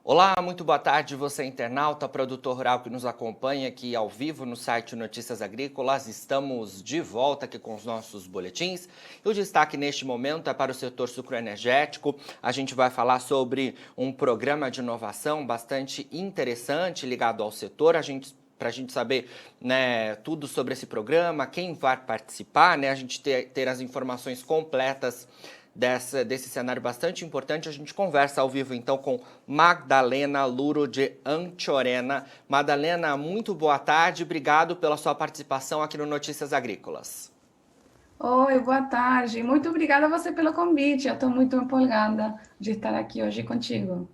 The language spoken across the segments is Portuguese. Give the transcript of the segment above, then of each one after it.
Olá, muito boa tarde, você internauta, produtor rural que nos acompanha aqui ao vivo no site Notícias Agrícolas. Estamos de volta aqui com os nossos boletins. E o destaque neste momento é para o setor sucroenergético. A gente vai falar sobre um programa de inovação bastante interessante ligado ao setor. Para a gente saber, né, tudo sobre esse programa, quem vai participar, né, a gente ter as informações completas desse cenário bastante importante. A gente conversa ao vivo então com Magdalena Luro de Anchorena. Magdalena, muito boa tarde, obrigado pela sua participação aqui no Notícias Agrícolas. Oi, boa tarde. Muito obrigada a você pelo convite. Eu estou muito empolgada de estar aqui hoje contigo.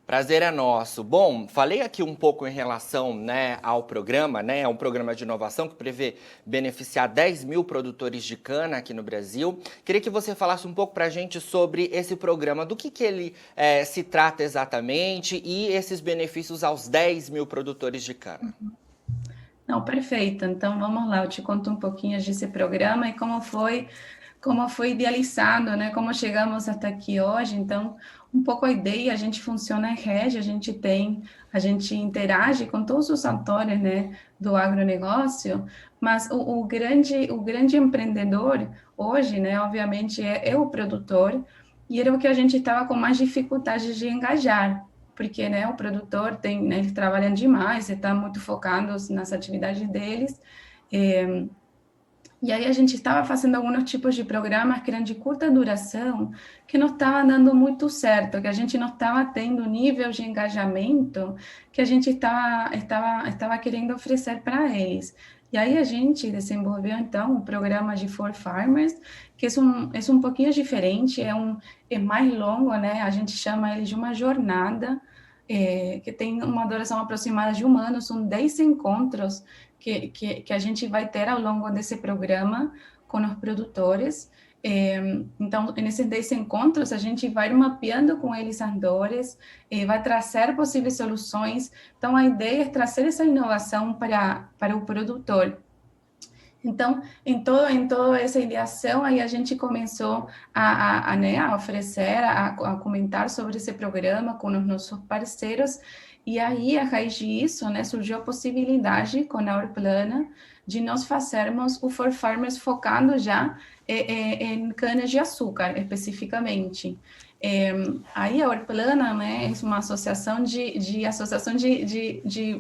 Prazer é nosso. Bom, falei aqui um pouco em relação, né, ao programa, né? É um programa de inovação que prevê beneficiar 10 mil produtores de cana aqui no Brasil. Queria que você falasse um pouco para a gente sobre esse programa, do que ele se trata exatamente e esses benefícios aos 10 mil produtores de cana. Não, perfeito. Então vamos lá, eu te conto um pouquinho desse programa e como foi idealizado, né? Como chegamos até aqui hoje. Então, um pouco a ideia, a gente funciona em rede, a gente interage com todos os atores, né, do agronegócio, mas o grande empreendedor hoje, né, obviamente é o produtor, e era o que a gente estava com mais dificuldade de engajar, porque, né, o produtor tem, né, eles trabalham demais, está muito focado nas atividades deles, é, e aí a gente estava fazendo alguns tipos de programas que eram de curta duração, que não estava dando muito certo, que a gente não estava tendo o nível de engajamento que a gente estava querendo oferecer para eles. E aí a gente desenvolveu, então, o programa de For Farmers, que é um pouquinho diferente, é mais longo, né? A gente chama ele de uma jornada, que tem uma duração aproximada de um ano, são 10 encontros que a gente vai ter ao longo desse programa com os produtores. Então, nesses 10 encontros, a gente vai mapeando com eles as dores, vai trazer possíveis soluções. Então, a ideia é trazer essa inovação para o produtor. Então, em toda essa ideação, aí a gente começou né, a oferecer, a comentar sobre esse programa com os nossos parceiros, e aí, a raiz disso, né, surgiu a possibilidade, com a Orplana, de nós fazermos o For Farmers focado já em cana-de-açúcar, especificamente. Aí a Orplana, né, é uma associação de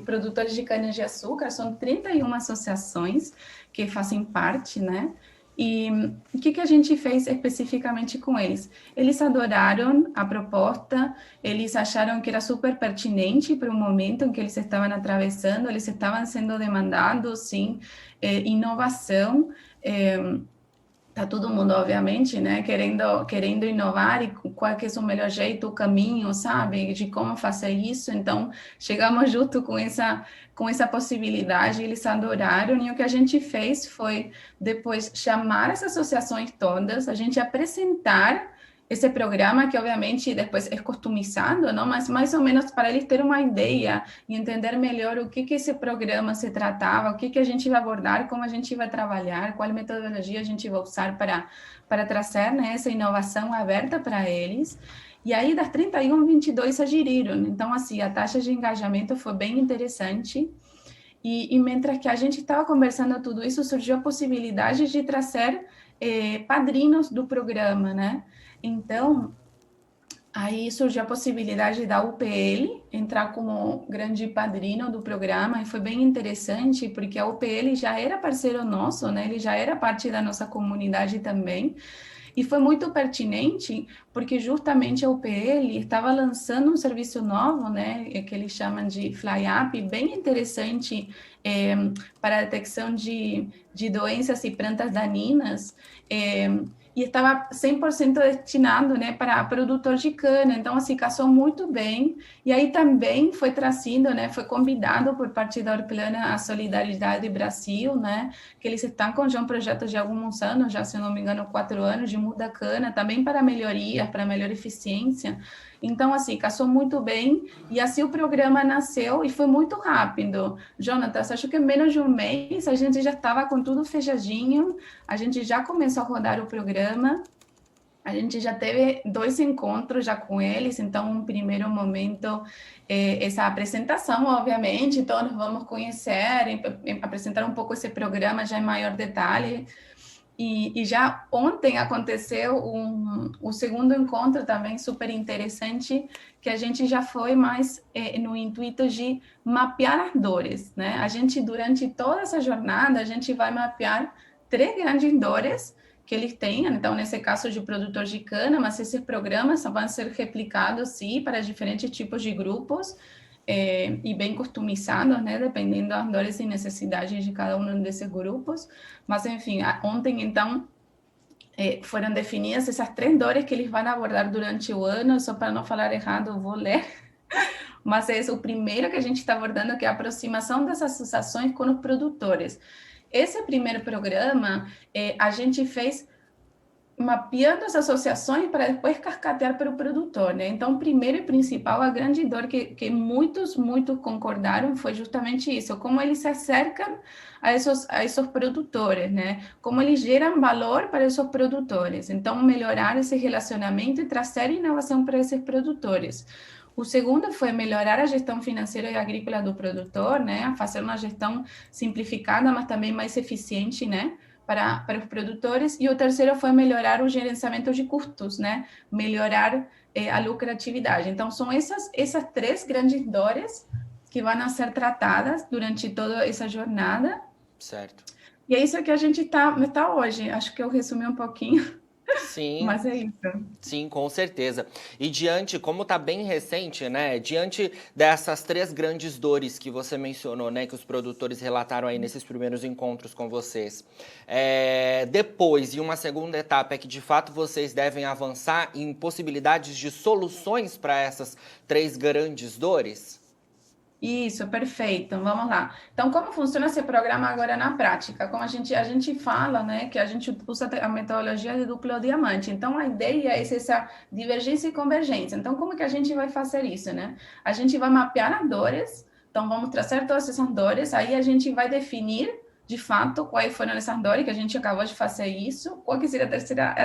produtores de cana-de-açúcar, são 31 associações que fazem parte, né? E o que a gente fez especificamente com eles? Eles adoraram a proposta, eles acharam que era super pertinente para o momento em que eles estavam atravessando, eles estavam sendo demandados, sim, inovação. Tá todo mundo, obviamente, né, querendo inovar e qual que é o melhor jeito, o caminho, sabe, de como fazer isso. Então, chegamos junto com essa possibilidade, eles adoraram, e o que a gente fez foi, depois, chamar as associações todas, a gente apresentar esse programa, que obviamente depois é customizado, não? Mas mais ou menos para eles terem uma ideia e entender melhor o que esse programa se tratava, o que a gente vai abordar, como a gente vai trabalhar, qual metodologia a gente vai usar para trazer, né, essa inovação aberta para eles. E aí, das 31, 22 aderiram. Então, assim, a taxa de engajamento foi bem interessante. E mientras que a gente estava conversando tudo isso, surgiu a possibilidade de trazer padrinhos do programa, né? Então, aí surgiu a possibilidade da UPL entrar como grande padrinho do programa, e foi bem interessante, porque a UPL já era parceiro nosso, né? Ele já era parte da nossa comunidade também, e foi muito pertinente, porque justamente a UPL estava lançando um serviço novo, né, que eles chamam de Fly Up, bem interessante, para a detecção de doenças e plantas daninhas, e estava 100% destinado, né, para produtor de cana. Então, assim, casou muito bem. E aí também foi trazido, né, foi convidado por parte da Orplana a Solidariedade Brasil, né, que eles estão com já um projeto de alguns anos, já se não me engano, 4 anos, de muda cana, também para melhorias, para melhor eficiência. Então, assim, casou muito bem, e assim o programa nasceu e foi muito rápido. Jonatas, acho que em menos de um mês a gente já estava com tudo fechadinho, a gente já começou a rodar o programa, A gente já teve 2 encontros já com eles, então, um primeiro momento, essa apresentação, obviamente, todos vamos conhecer, apresentar um pouco esse programa já em maior detalhe. E já ontem aconteceu o segundo encontro também super interessante, que a gente já foi mais no intuito de mapear as dores, né? A gente, durante toda essa jornada, a gente vai mapear 3 grandes dores que eles têm, então, nesse caso de produtor de cana, mas esses programas vão ser replicados, sim, para diferentes tipos de grupos, e bem customizados, né, dependendo das dores e necessidades de cada um desses grupos. Mas, enfim, ontem, então, foram definidas essas 3 dores que eles vão abordar durante o ano. Só para não falar errado, eu vou ler. Mas é o primeiro que a gente está abordando, que é a aproximação das associações com os produtores. Esse primeiro programa, a gente fez mapeando as associações para depois cascatear para o produtor, né? Então, primeiro e principal, a grande dor que muitos concordaram foi justamente isso, como eles se acercam a esses produtores, né? Como eles geram valor para esses produtores. Então, melhorar esse relacionamento e trazer inovação para esses produtores. O segundo foi melhorar a gestão financeira e agrícola do produtor, né? Fazer uma gestão simplificada, mas também mais eficiente, né? Para os produtores. E o terceiro foi melhorar o gerenciamento de custos, né? Melhorar a lucratividade. Então, são essas 3 grandes dores que vão ser tratadas durante toda essa jornada. Certo. E é isso que a gente está hoje. Acho que eu resumi um pouquinho, Sim, mas é isso. sim, com certeza. E diante, como está bem recente, né? Diante dessas 3 grandes dores que você mencionou, né? Que os produtores relataram aí nesses primeiros encontros com vocês. Depois, em uma segunda etapa, é que de fato vocês devem avançar em possibilidades de soluções para essas 3 grandes dores? Isso, perfeito. Vamos lá. Então, como funciona esse programa agora na prática? Como a gente fala, né, que a gente usa a metodologia de duplo diamante. Então, a ideia é essa divergência e convergência. Então, como que a gente vai fazer isso, né? A gente vai mapear as dores. Então, vamos trazer todas essas dores. Aí, a gente vai definir, de fato, quais foram essas dores, que a gente acabou de fazer isso. Qual que seria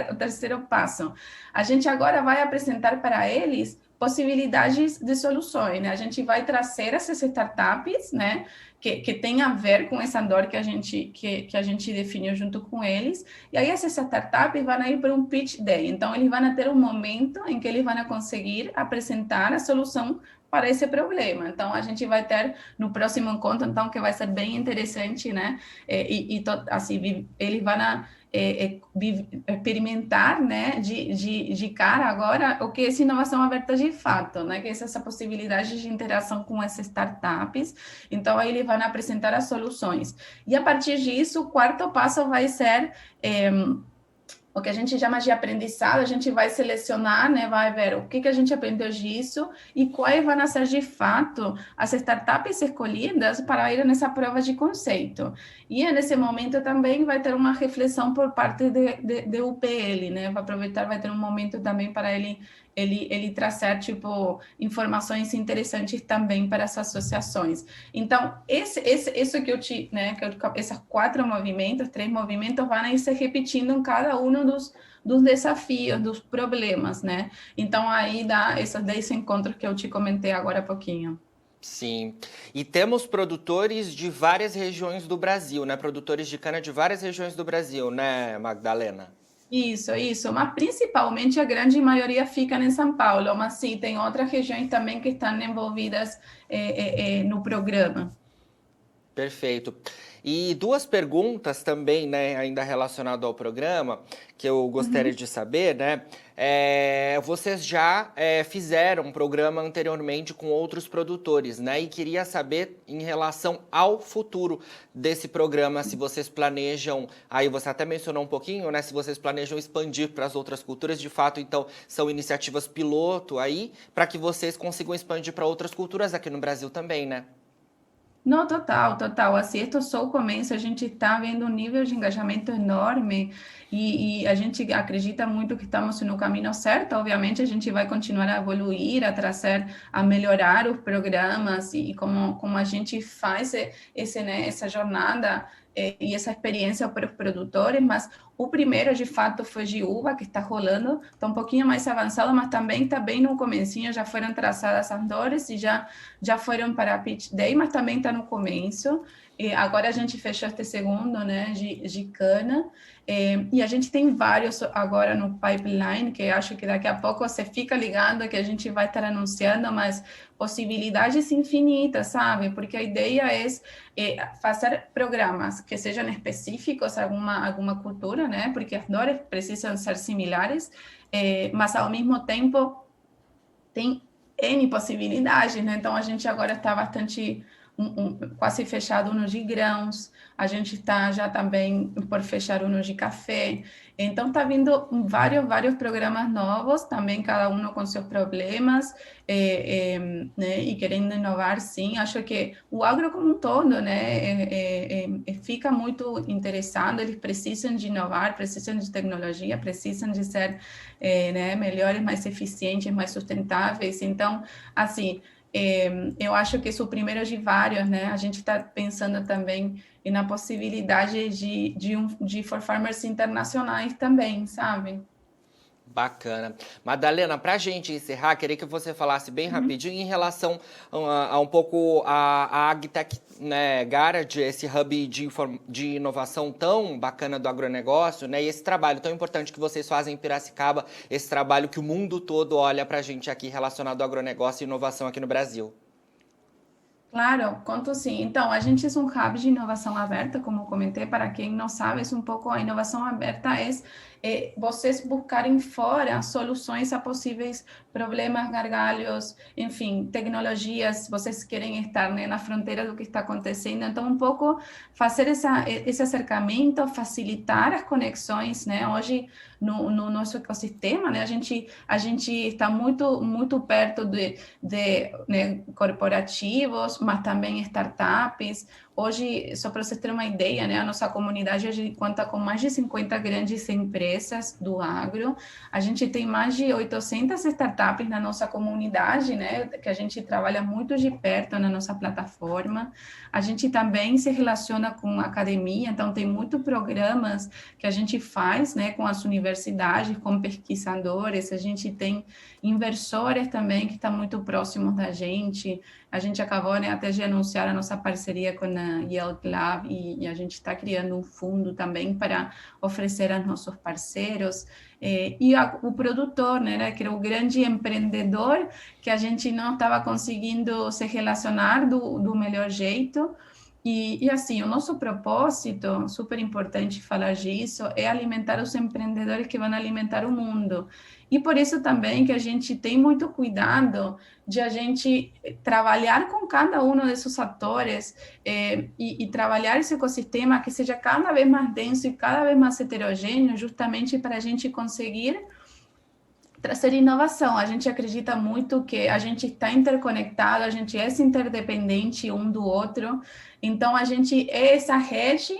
o terceiro passo? A gente agora vai apresentar para eles possibilidades de soluções, né? A gente vai trazer essas startups, né, que tem a ver com essa dor que a gente definiu junto com eles, e aí essas startups vão ir para um pitch day. Então, eles vão ter um momento em que eles vão conseguir apresentar a solução para esse problema. Então, a gente vai ter no próximo encontro, então, que vai ser bem interessante, né? Assim, eles vão experimentar, né, de cara agora o que é inovação aberta de fato, né, que é essa possibilidade de interação com essas startups. Então, aí eles vão apresentar as soluções. E a partir disso, o quarto passo vai ser o que a gente chama de aprendizado. A gente vai selecionar, né, vai ver o que a gente aprendeu disso e quais vão ser, de fato, as startups escolhidas para ir nessa prova de conceito. E, nesse momento, também vai ter uma reflexão por parte de UPL, né, vai aproveitar, vai ter um momento também para ele trazer, tipo, informações interessantes também para as associações. Então, isso que eu te, né, esses 4 movimentos, 3 movimentos, vão ir se repetindo em cada um dos desafios, dos problemas, né? Então, aí dá esses 10 encontros que eu te comentei agora há pouquinho. Sim. E temos produtores de várias regiões do Brasil, né? Produtores de cana de várias regiões do Brasil, né, Magdalena? Isso, mas principalmente a grande maioria fica em São Paulo, mas sim, tem outras regiões também que estão envolvidas no programa. Perfeito. E 2 perguntas também, né, ainda relacionado ao programa, que eu gostaria de saber, né? Vocês já fizeram um programa anteriormente com outros produtores, né? E queria saber em relação ao futuro desse programa, se vocês planejam, aí você até mencionou um pouquinho, né? Se vocês planejam expandir para as outras culturas, de fato, então, são iniciativas piloto aí, para que vocês consigam expandir para outras culturas aqui no Brasil também, né? Não, total. Assim, esto é só o começo. A gente está vendo um nível de engajamento enorme e a gente acredita muito que estamos no caminho certo. Obviamente, a gente vai continuar a evoluir, a trazer, a melhorar os programas e como a gente faz né, essa jornada e essa experiência para os produtores, mas o primeiro, de fato, foi de uva, que está rolando, está um pouquinho mais avançado, mas também está bem no comecinho, já foram traçadas as dores e já foram para a Pitch Day, mas também está no começo. E agora a gente fechou este segundo, né, de cana, e a gente tem vários agora no pipeline, que acho que daqui a pouco você fica ligado, que a gente vai estar anunciando, mas possibilidades infinitas, sabe? Porque a ideia é fazer programas que sejam específicos a alguma cultura, né? Porque as dores precisam ser similares, mas ao mesmo tempo tem N possibilidades, né? Então a gente agora está bastante quase fechado no de grãos, a gente está já também por fechar no de café. Então está vindo vários programas novos, também cada um com seus problemas, né? E querendo inovar, sim. Acho que o agro como um todo, né? Fica muito interessado, eles precisam de inovar, precisam de tecnologia, precisam de ser né, melhores, mais eficientes, mais sustentáveis. Então, assim, eu acho que isso é o primeiro de vários, né? A gente está pensando também na possibilidade de for farmers internacionais também, sabe? Bacana. Madalena, para a gente encerrar, queria que você falasse bem rapidinho em relação a um pouco a AgTech, né, Garage, esse hub de inovação tão bacana do agronegócio, né, e esse trabalho tão importante que vocês fazem em Piracicaba, esse trabalho que o mundo todo olha para a gente aqui relacionado ao agronegócio e inovação aqui no Brasil. Claro, conto sim. Então, a gente é um hub de inovação aberta, como comentei, para quem não sabe, é um pouco a inovação aberta vocês buscarem fora soluções a possíveis problemas, gargalhos, enfim, tecnologias, vocês querem estar, né, na fronteira do que está acontecendo. Então, um pouco fazer esse acercamento, facilitar as conexões, né? Hoje, no nosso ecossistema, né, a gente está muito perto de né, corporativos, mas também startups. Hoje, só para vocês terem uma ideia, né, a nossa comunidade hoje conta com mais de 50 grandes empresas do agro. A gente tem mais de 800 startups na nossa comunidade, né, que a gente trabalha muito de perto na nossa plataforma. A gente também se relaciona com a academia, então tem muitos programas que a gente faz, né, com as universidades, com pesquisadores. A gente tem inversores também que estão muito próximos da gente. A gente acabou, né, até de anunciar a nossa parceria com a Yield Lab e a gente está criando um fundo também para oferecer aos nossos parceiros. O produtor, né, que era o grande empreendedor que a gente não estava conseguindo se relacionar do melhor jeito. E assim, o nosso propósito, super importante falar disso, é alimentar os empreendedores que vão alimentar o mundo. E por isso também que a gente tem muito cuidado de a gente trabalhar com cada um desses atores e trabalhar esse ecossistema que seja cada vez mais denso e cada vez mais heterogêneo, justamente para a gente conseguir trazer inovação. A gente acredita muito que a gente está interconectado, a gente é interdependente um do outro, então a gente é essa rede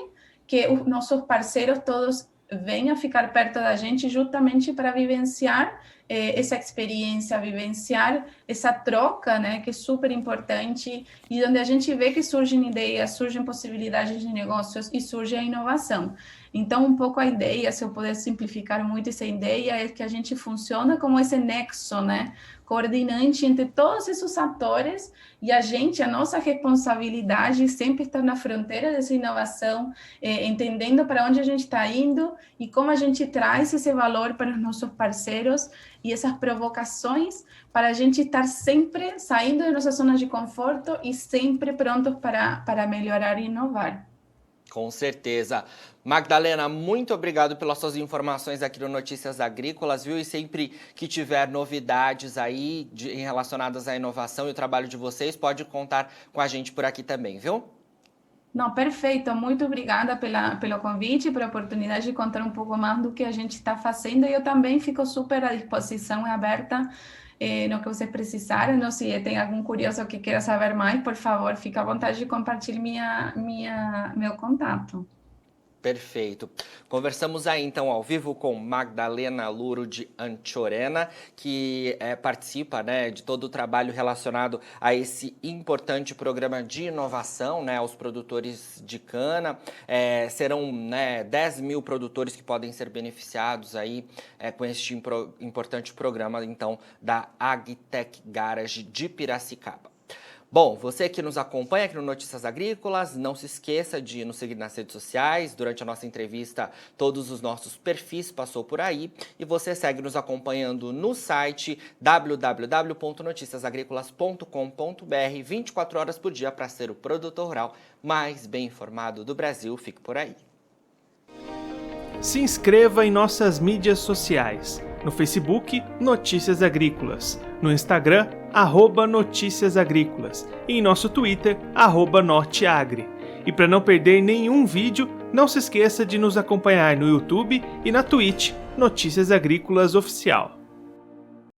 que os nossos parceiros todos venham ficar perto da gente justamente para vivenciar essa experiência, vivenciar essa troca, né, que é super importante e onde a gente vê que surgem ideias, surgem possibilidades de negócios e surge a inovação. Então, um pouco a ideia, se eu puder simplificar muito essa ideia, é que a gente funciona como esse nexo, né, coordenante entre todos esses atores e a nossa responsabilidade sempre está na fronteira dessa inovação, entendendo para onde a gente está indo e como a gente traz esse valor para os nossos parceiros e essas provocações para a gente estar sempre saindo da nossa zona de conforto e sempre prontos para melhorar e inovar. Com certeza. Magdalena, muito obrigado pelas suas informações aqui no Notícias Agrícolas, viu? E sempre que tiver novidades aí relacionadas à inovação e o trabalho de vocês, pode contar com a gente por aqui também, viu? Não, perfeito. Muito obrigada pelo convite, pela oportunidade de contar um pouco mais do que a gente está fazendo. E eu também fico super à disposição e aberta no que vocês precisarem. Não, se tem algum curioso que queira saber mais, por favor, fique à vontade de compartilhar meu contato. Perfeito. Conversamos aí então ao vivo com Magdalena Luro de Anchorena, que participa, né, de todo o trabalho relacionado a esse importante programa de inovação, né, aos produtores de cana. Serão, né, 10 mil produtores que podem ser beneficiados aí com este importante programa então da Agtech Garage de Piracicaba. Bom, você que nos acompanha aqui no Notícias Agrícolas, não se esqueça de nos seguir nas redes sociais. Durante a nossa entrevista, todos os nossos perfis passou por aí. E você segue nos acompanhando no site www.noticiasagricolas.com.br 24 horas por dia para ser o produtor rural mais bem informado do Brasil. Fique por aí. Se inscreva em nossas mídias sociais. No Facebook, Notícias Agrícolas. No Instagram, @Notícias Agrícolas. E em nosso Twitter, @Norteagri. E para não perder nenhum vídeo, não se esqueça de nos acompanhar no YouTube e na Twitch, Notícias Agrícolas Oficial.